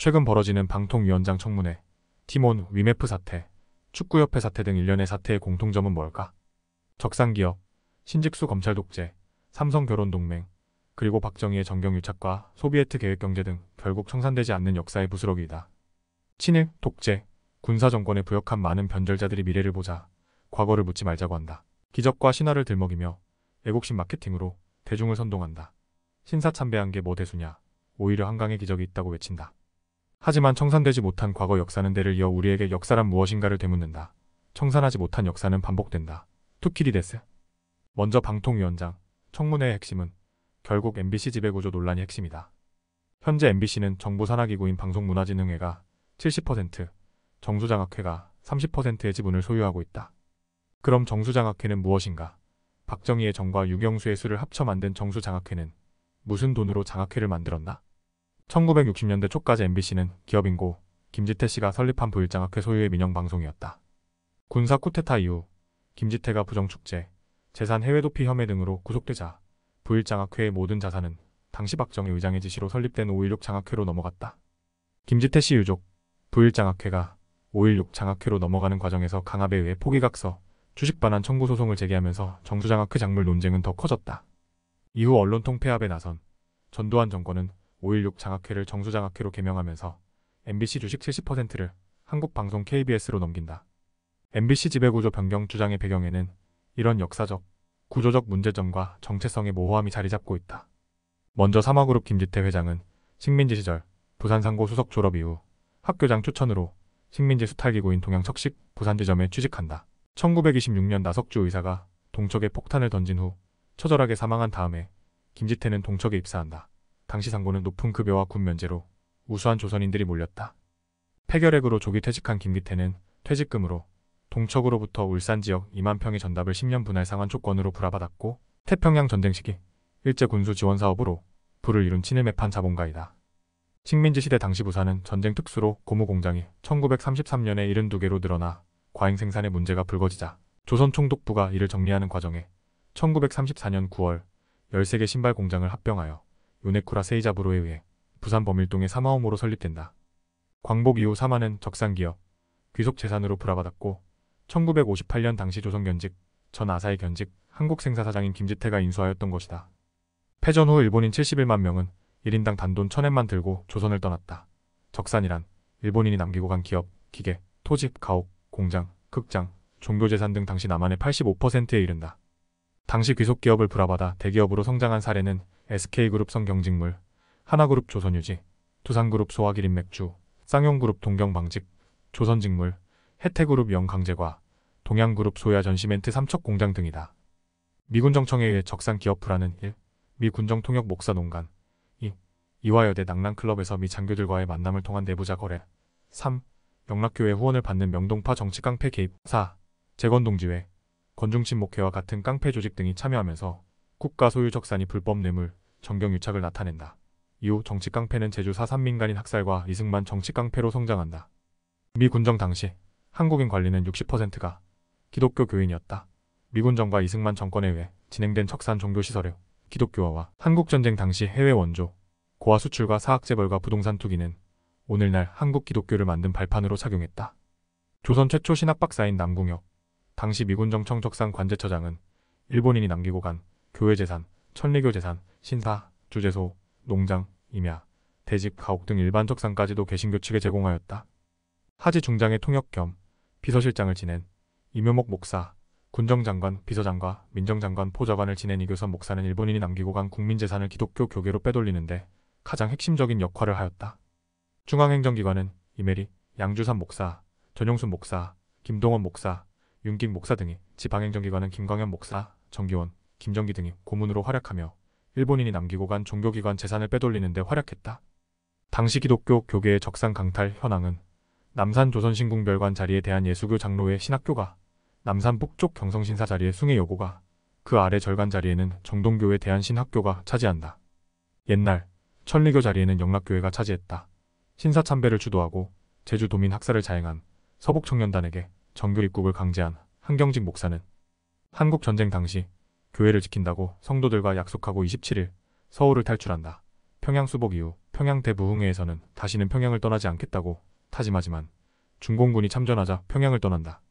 최근 벌어지는 방통위원장 청문회, 티몬 위메프 사태, 축구협회 사태 등 일련의 사태의 공통점은 뭘까? 적산기업, 신직수 검찰 독재, 삼성 결혼동맹, 그리고 박정희의 정경유착과 소비에트 계획경제 등 결국 청산되지 않는 역사의 부스러기이다. 친일, 독재, 군사정권에 부역한 많은 변절자들이 미래를 보자 과거를 묻지 말자고 한다. 기적과 신화를 들먹이며 애국심 마케팅으로 대중을 선동한다. 신사참배한 게 뭐 대수냐, 오히려 한강의 기적이 있다고 외친다. 하지만 청산되지 못한 과거 역사는 대를 이어 우리에게 역사란 무엇인가를 되묻는다. 청산하지 못한 역사는 반복된다. 투키디데스. 먼저 방통위원장, 청문회의 핵심은 결국 MBC 지배구조 논란이 핵심이다. 현재 MBC는 정부 산하기구인 방송문화진흥회가 70%, 정수장학회가 30%의 지분을 소유하고 있다. 그럼 정수장학회는 무엇인가? 박정희의 정과 유경수의 수를 합쳐 만든 정수장학회는 무슨 돈으로 장학회를 만들었나? 1960년대 초까지 MBC는 기업인고 김지태 씨가 설립한 부일장학회 소유의 민영방송이었다. 군사 쿠데타 이후 김지태가 부정축제, 재산 해외 도피 혐의 등으로 구속되자 부일장학회의 모든 자산은 당시 박정희 의장의 지시로 설립된 5.16 장학회로 넘어갔다. 김지태 씨 유족, 부일장학회가 5.16 장학회로 넘어가는 과정에서 강압에 의해 포기각서, 주식반환 청구 소송을 제기하면서 정수장학회 작물 논쟁은 더 커졌다. 이후 언론통 폐합에 나선 전두환 정권은 5.16 장학회를 정수장학회로 개명하면서 MBC 주식 70%를 한국방송 KBS로 넘긴다. MBC 지배구조 변경 주장의 배경에는 이런 역사적, 구조적 문제점과 정체성의 모호함이 자리 잡고 있다. 먼저 삼화그룹 김지태 회장은 식민지 시절 부산상고 수석 졸업 이후 학교장 추천으로 식민지 수탈기구인 동양척식 부산지점에 취직한다. 1926년 나석주 의사가 동척에 폭탄을 던진 후 처절하게 사망한 다음에 김지태는 동척에 입사한다. 당시 상고는 높은 급여와 군 면제로 우수한 조선인들이 몰렸다. 폐결핵으로 조기 퇴직한 김기태는 퇴직금으로 동척으로부터 울산 지역 2만 평의 전답을 10년 분할 상환 조건으로 불화받았고 태평양 전쟁 시기 일제 군수 지원 사업으로 부를 이룬 친일 매판 자본가이다. 식민지 시대 당시 부산은 전쟁 특수로 고무 공장이 1933년에 72개로 늘어나 과잉 생산에 문제가 불거지자 조선총독부가 이를 정리하는 과정에 1934년 9월 13개 신발 공장을 합병하여 요네쿠라 세이자부로에 의해 부산 범일동의 사마홈으로 설립된다. 광복 이후 사마는 적산기업, 귀속 재산으로 불화받았고 1958년 당시 조선견직, 전 아사히 견직, 한국생사사장인 김지태가 인수하였던 것이다. 패전 후 일본인 71만 명은 1인당 단돈 1000엔만 들고 조선을 떠났다. 적산이란 일본인이 남기고 간 기업, 기계, 토지, 가옥, 공장, 극장, 종교재산 등 당시 남한의 85%에 이른다. 당시 귀속기업을 불화받아 대기업으로 성장한 사례는 SK그룹 성경직물, 하나그룹 조선유지, 두산그룹 소화기린맥주, 쌍용그룹 동경방직, 조선직물, 혜태그룹 영강제과, 동양그룹 소야 전시멘트 삼척공장 등이다. 미군 정청에 의해 적산기업 불화는 1. 미 군정통역 목사농간 2. 이화여대 낭랑클럽에서 미 장교들과의 만남을 통한 내부자 거래 3. 영락교회 후원을 받는 명동파 정치깡패 개입 4. 재건동지회, 건중친목회와 같은 깡패 조직 등이 참여하면서 국가 소유 적산이 불법 뇌물, 정경유착을 나타낸다. 이후 정치깡패는 제주 4.3 민간인 학살과 이승만 정치깡패로 성장한다. 미 군정 당시 한국인 관리는 60%가 기독교 교인이었다. 미군정과 이승만 정권에 의해 진행된 척산 종교시설의 기독교화와 한국전쟁 당시 해외 원조, 고아 수출과 사학재벌과 부동산 투기는 오늘날 한국 기독교를 만든 발판으로 작용했다. 조선 최초 신학박사인 남궁혁, 당시 미군정청 적산 관제처장은 일본인이 남기고 간 교회재산, 천리교 재산, 신사, 주재소, 농장, 임야, 대집, 가옥 등 일반 적산까지도 개신교 측에 제공하였다. 하지 중장의 통역 겸 비서실장을 지낸 이묘목 목사, 군정장관, 비서장과 민정장관, 포자관을 지낸 이교선 목사는 일본인이 남기고 간 국민재산을 기독교 교계로 빼돌리는데 가장 핵심적인 역할을 하였다. 중앙행정기관은 이메리, 양주삼 목사, 전용순 목사, 김동원 목사, 윤깅 목사 등이, 지방행정기관은 김광현 목사, 정기원, 김정기 등이 고문으로 활약하며 일본인이 남기고 간 종교기관 재산을 빼돌리는 데 활약했다. 당시 기독교 교계의 적산 강탈 현황은 남산 조선신궁별관 자리에 대한 예수교 장로의 신학교가, 남산 북쪽 경성신사 자리의 숭례여고가, 그 아래 절간 자리에는 정동교회 대한신학교가 차지한다. 옛날 천리교 자리에는 영락교회가 차지했다. 신사참배를 주도하고 제주도민 학살을 자행한 서북청년단에게 정교 입국을 강제한 한경직 목사는 한국전쟁 당시 교회를 지킨다고 성도들과 약속하고 27일 서울을 탈출한다. 평양 수복 이후 평양 대부흥회에서는 다시는 평양을 떠나지 않겠다고 다짐하지만 중공군이 참전하자 평양을 떠난다.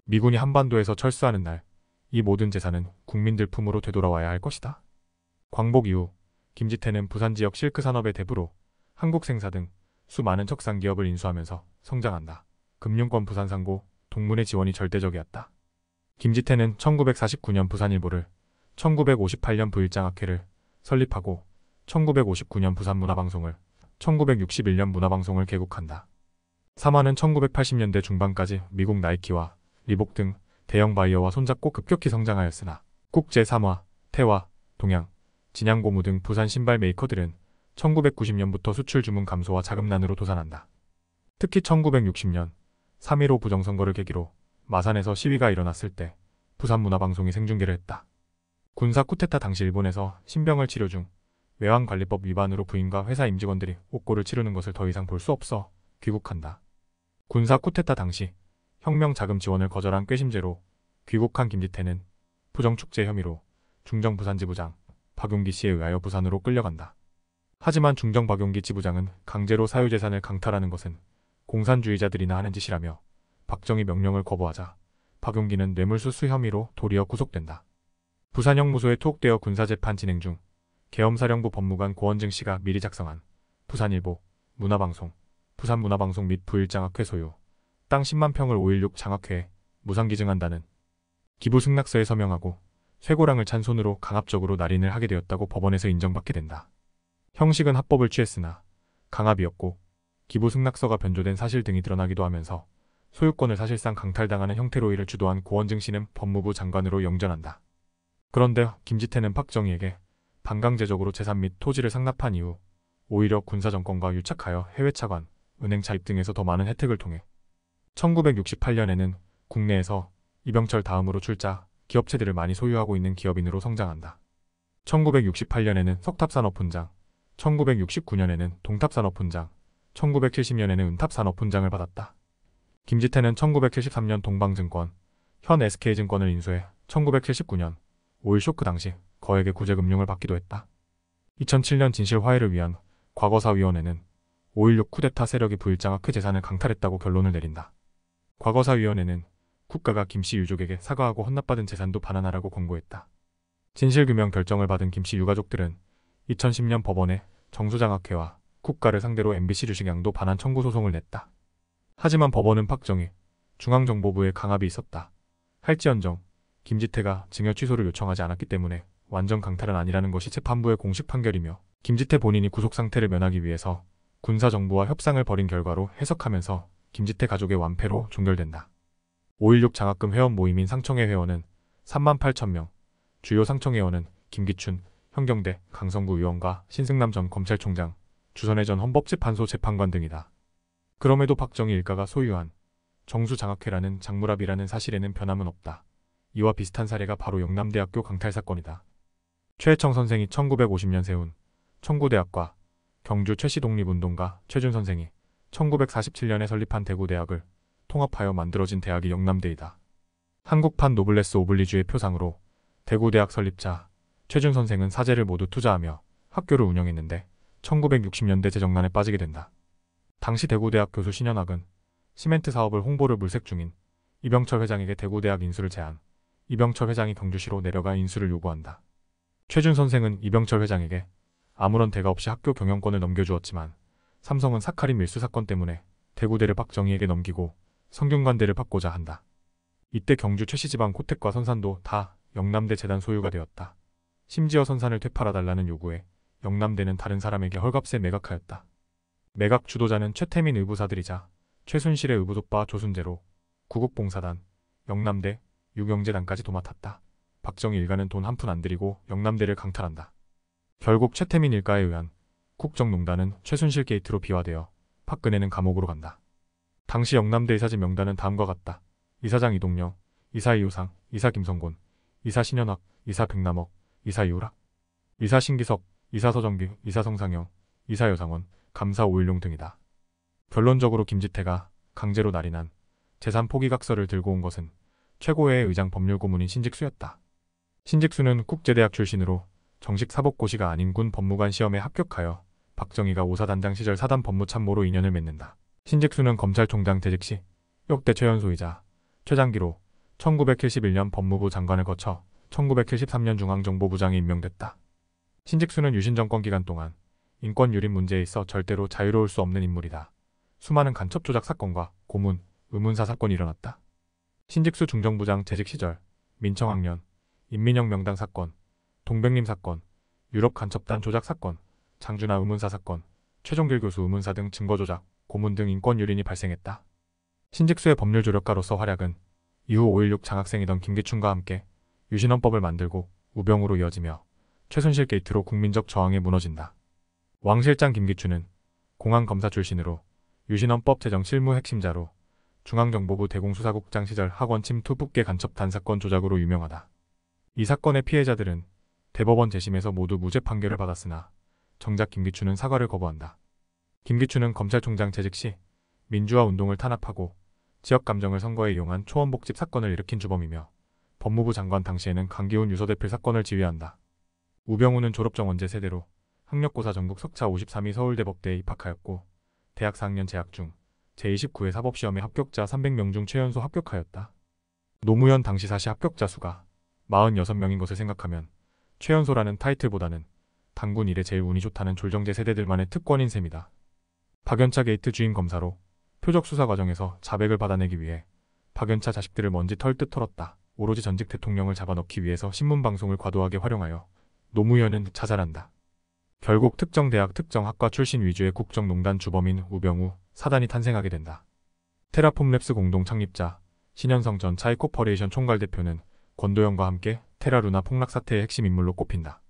미군이 한반도에서 철수하는 날, 이 모든 재산은 국민들 품으로 되돌아와야 할 것이다. 광복 이후 김지태는 부산 지역 실크 산업의 대부로 한국생사 등 수많은 척상 기업을 인수하면서 성장한다. 금융권 부산상고, 동문의 지원이 절대적이었다. 김지태는 1949년 부산일보를, 1958년 부일장학회를 설립하고 1959년 부산문화방송을, 1961년 문화방송을 개국한다. 삼화는 1980년대 중반까지 미국 나이키와 리복 등 대형 바이어와 손잡고 급격히 성장하였으나 국제 삼화, 태화, 동양, 진양고무 등 부산 신발 메이커들은 1990년부터 수출 주문 감소와 자금난으로 도산한다. 특히 1960년 3.15 부정선거를 계기로 마산에서 시위가 일어났을 때 부산문화방송이 생중계를 했다. 군사 쿠데타 당시 일본에서 신병을 치료 중 외환관리법 위반으로 부인과 회사 임직원들이 옥고를 치르는 것을 더 이상 볼 수 없어 귀국한다. 군사 쿠데타 당시 혁명 자금 지원을 거절한 꾀심죄로 귀국한 김지태는 부정축제 혐의로 중정 부산지부장 박용기 씨에 의하여 부산으로 끌려간다. 하지만 중정 박용기 지부장은 강제로 사유재산을 강탈하는 것은 공산주의자들이나 하는 짓이라며 박정희 명령을 거부하자 박용기는 뇌물수수 혐의로 도리어 구속된다. 부산형무소에 투옥되어 군사재판 진행 중 계엄사령부 법무관 고원증 씨가 미리 작성한 부산일보, 문화방송, 부산문화방송 및 부일장학회 소유, 땅 10만 평을 5.16 장학회에 무상기증한다는 기부승낙서에 서명하고 쇠고랑을 찬 손으로 강압적으로 날인을 하게 되었다고 법원에서 인정받게 된다. 형식은 합법을 취했으나 강압이었고 기부승낙서가 변조된 사실 등이 드러나기도 하면서 소유권을 사실상 강탈당하는 형태로 이를 주도한 고원증 씨는 법무부 장관으로 영전한다. 그런데 김지태는 박정희에게 반강제적으로 재산 및 토지를 상납한 이후 오히려 군사정권과 유착하여 해외 차관, 은행 차입 등에서 더 많은 혜택을 통해 1968년에는 국내에서 이병철 다음으로 출자, 기업체들을 많이 소유하고 있는 기업인으로 성장한다. 1968년에는 석탑산업훈장, 1969년에는 동탑산업훈장, 1970년에는 은탑산업훈장을 받았다. 김지태는 1973년 동방증권, 현 SK증권을 인수해 1979년 5.1 쇼크 당시 거액의 구제금융을 받기도 했다. 2007년 진실화해를 위한 과거사위원회는 5.16 쿠데타 세력이 부일장학회 재산을 강탈했다고 결론을 내린다. 과거사위원회는 국가가 김씨 유족에게 사과하고 헌납받은 재산도 반환하라고 권고했다. 진실규명 결정을 받은 김씨 유가족들은 2010년 법원에 정수장학회와 국가를 상대로 MBC 주식 양도 반환 청구 소송을 냈다. 하지만 법원은 박정희 중앙정보부의 강압이 있었다. 할지언정 김지태가 증여 취소를 요청하지 않았기 때문에 완전 강탈은 아니라는 것이 재판부의 공식 판결이며 김지태 본인이 구속 상태를 면하기 위해서 군사정부와 협상을 벌인 결과로 해석하면서 김지태 가족의 완패로 종결된다. 5.16 장학금 회원 모임인 상청회 회원은 38,000명, 주요 상청회원은 김기춘, 현경대, 강성구 의원과 신승남 전 검찰총장, 주선회 전 헌법재판소 재판관 등이다. 그럼에도 박정희 일가가 소유한 정수장학회라는 장물합이라는 사실에는 변함은 없다. 이와 비슷한 사례가 바로 영남대학교 강탈 사건이다. 최혜청 선생이 1950년 세운 청구대학과 경주 최씨독립운동가 최준 선생이 1947년에 설립한 대구대학을 통합하여 만들어진 대학이 영남대이다. 한국판 노블레스 오블리주의 표상으로 대구대학 설립자 최준 선생은 사재를 모두 투자하며 학교를 운영했는데 1960년대 재정난에 빠지게 된다. 당시 대구대학 교수 신현학은 시멘트 사업을 홍보를 물색 중인 이병철 회장에게 대구대학 인수를 제안, 이병철 회장이 경주시로 내려가 인수를 요구한다. 최준 선생은 이병철 회장에게 아무런 대가 없이 학교 경영권을 넘겨주었지만 삼성은 사카린 밀수 사건 때문에 대구대를 박정희에게 넘기고 성균관대를 받고자 한다. 이때 경주 최씨지방 고택과 선산도 다 영남대 재단 소유가 되었다. 심지어 선산을 되팔아달라는 요구에 영남대는 다른 사람에게 헐값에 매각하였다. 매각 주도자는 최태민 의부사들이자 최순실의 의붓오빠 조순재로 구국봉사단, 영남대, 유경재단까지 도맡았다. 박정희 일가는 돈 한 푼 안 들이고 영남대를 강탈한다. 결국 최태민 일가에 의한 국정농단은 최순실 게이트로 비화되어 박근혜는 감옥으로 간다. 당시 영남대 이사진 명단은 다음과 같다. 이사장 이동영, 이사 이우상, 이사 김성곤, 이사 신현학, 이사 백남옥, 이사 이우락, 이사 신기석, 이사 서정기, 이사 성상영, 이사 여상원, 감사 오일용 등이다. 결론적으로 김지태가 강제로 날인한 재산 포기각서를 들고 온 것은 최고회의 의장 법률고문인 신직수였다. 신직수는 국제대학 출신으로 정식 사법고시가 아닌 군 법무관 시험에 합격하여 박정희가 오사단장 시절 사단 법무참모로 인연을 맺는다. 신직수는 검찰총장 재직 시 역대 최연소이자 최장기로 1971년 법무부 장관을 거쳐 1973년 중앙정보부장에 임명됐다. 신직수는 유신 정권 기간 동안 인권 유린 문제에 있어 절대로 자유로울 수 없는 인물이다. 수많은 간첩 조작 사건과 고문, 의문사 사건이 일어났다. 신직수 중정부장 재직 시절 민청학년, 인민혁 명당 사건, 동백림 사건, 유럽 간첩단 조작 사건, 장준하 의문사 사건, 최종길 교수 의문사 등 증거 조작, 고문 등 인권 유린이 발생했다. 신직수의 법률 조력가로서 활약은 이후 5.16 장학생이던 김기춘과 함께 유신헌법을 만들고 우병우로 이어지며 최순실 게이트로 국민적 저항에 무너진다. 왕 실장 김기춘은 공안검사 출신으로 유신헌법 제정 실무 핵심자로 중앙정보부 대공수사국장 시절 학원 침투 북계 간첩단 사건 조작으로 유명하다. 이 사건의 피해자들은 대법원 재심에서 모두 무죄 판결을 받았으나 정작 김기춘은 사과를 거부한다. 김기춘은 검찰총장 재직 시 민주화 운동을 탄압하고 지역 감정을 선거에 이용한 초원복집 사건을 일으킨 주범이며 법무부 장관 당시에는 강기훈 유서대필 사건을 지휘한다. 우병우는 졸업정원제 세대로 학력고사 전국 석차 53위 서울대법대에 입학하였고 대학 4학년 재학 중 제29회 사법시험에 합격자 300명 중 최연소 합격하였다. 노무현 당시 사시 합격자 수가 46명인 것을 생각하면 최연소라는 타이틀보다는 당군 이래 제일 운이 좋다는 졸정제 세대들만의 특권인 셈이다. 박연차 게이트 주임 검사로 표적 수사 과정에서 자백을 받아내기 위해 박연차 자식들을 먼지 털듯 털었다. 오로지 전직 대통령을 잡아넣기 위해서 신문방송을 과도하게 활용하여 노무현은 자살한다. 결국 특정 대학 특정 학과 출신 위주의 국정농단 주범인 우병우 사단이 탄생하게 된다. 테라폼랩스 공동 창립자 신현성 전 차이코퍼레이션 총괄 대표는 권도영과 함께 테라루나 폭락 사태의 핵심 인물로 꼽힌다.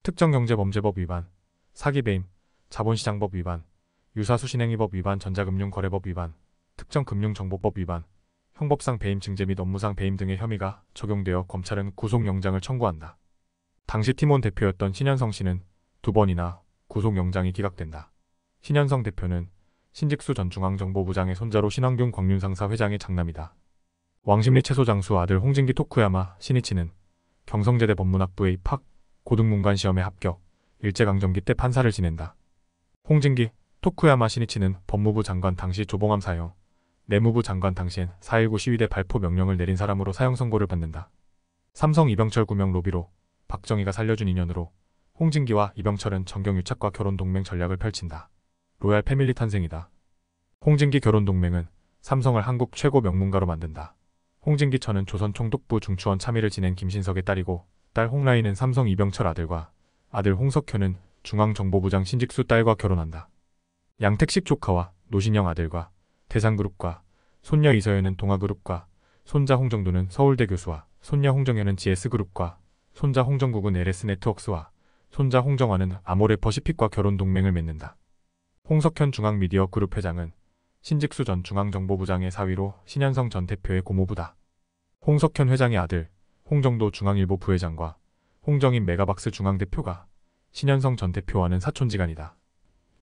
특정경제범죄법 위반, 사기배임, 자본시장법 위반, 유사수신행위법 위반, 전자금융거래법 위반, 특정금융정보법 위반, 형법상 배임 증제 및 업무상 배임 등의 혐의가 적용되어 검찰은 구속영장을 청구한다. 당시 팀원 대표였던 신현성 씨는 2번이나 구속영장이 기각된다. 신현성 대표는 신직수 전 중앙정보부장의 손자로 신환균 광륜상사 회장의 장남이다. 왕십리 채소장수 아들 홍진기 토쿠야마 신이치는 경성제대 법문학부에 입학, 고등문관 시험에 합격, 일제강점기 때 판사를 지낸다. 홍진기, 토쿠야마 신이치는 법무부 장관 당시 조봉암 사형, 내무부 장관 당시엔 4.19 시위대 발포 명령을 내린 사람으로 사형 선고를 받는다. 삼성 이병철 구명 로비로 박정희가 살려준 인연으로 홍진기와 이병철은 정경유착과 결혼 동맹 전략을 펼친다. 로얄 패밀리 탄생이다. 홍진기 결혼 동맹은 삼성을 한국 최고 명문가로 만든다. 홍진기 처는 조선 총독부 중추원 참의를 지낸 김신석의 딸이고 딸 홍라이는 삼성 이병철 아들과 아들 홍석현은 중앙정보부장 신직수 딸과 결혼한다. 양택식 조카와 노신영 아들과 대상그룹과 손녀 이서연은 동아그룹과 손자 홍정도는 서울대 교수와 손녀 홍정현은 GS그룹과 손자 홍정국은 LS네트워크스와 손자 홍정환은 아모레퍼시픽과 결혼 동맹을 맺는다. 홍석현 중앙미디어그룹 회장은 신직수 전 중앙정보부장의 사위로 신현성 전 대표의 고모부다. 홍석현 회장의 아들 홍정도 중앙일보 부회장과 홍정인 메가박스 중앙대표가 신현성 전 대표와는 사촌지간이다.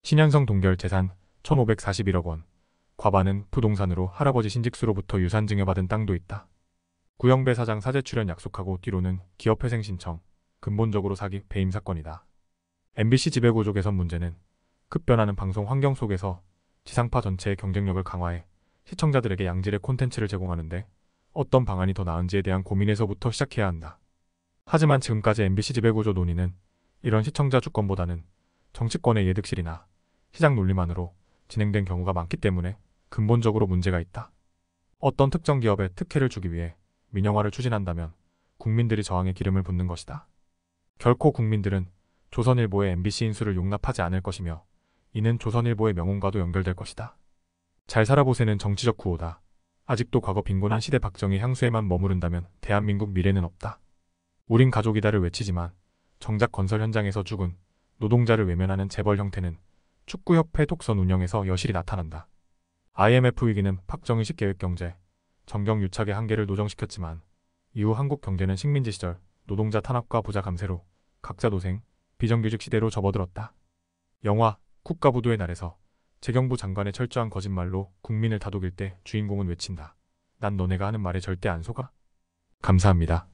신현성 동결 재산 1,541억 원, 과반은 부동산으로 할아버지 신직수로부터 유산 증여받은 땅도 있다. 구영배 사장 사제 출연 약속하고 뒤로는 기업회생 신청, 근본적으로 사기, 배임 사건이다. MBC 지배구조 개선 문제는 급변하는 방송 환경 속에서 지상파 전체의 경쟁력을 강화해 시청자들에게 양질의 콘텐츠를 제공하는데 어떤 방안이 더 나은지에 대한 고민에서부터 시작해야 한다. 하지만 지금까지 MBC 지배구조 논의는 이런 시청자 주권보다는 정치권의 예득실이나 시장 논리만으로 진행된 경우가 많기 때문에 근본적으로 문제가 있다. 어떤 특정 기업에 특혜를 주기 위해 민영화를 추진한다면 국민들이 저항의 기름을 붓는 것이다. 결코 국민들은 조선일보의 MBC 인수를 용납하지 않을 것이며 이는 조선일보의 명운과도 연결될 것이다. 잘 살아보세는 정치적 구호다. 아직도 과거 빈곤한 시대 박정희 향수에만 머무른다면 대한민국 미래는 없다. 우린 가족이다를 외치지만 정작 건설 현장에서 죽은 노동자를 외면하는 재벌 형태는 축구협회 독선 운영에서 여실히 나타난다. IMF 위기는 박정희식 계획경제, 정경유착의 한계를 노정시켰지만 이후 한국 경제는 식민지 시절 노동자 탄압과 부자 감세로 각자 도생, 비정규직 시대로 접어들었다. 영화 국가부도의 날에서 재경부 장관의 철저한 거짓말로 국민을 다독일 때 주인공은 외친다. 난 너네가 하는 말에 절대 안 속아. 감사합니다.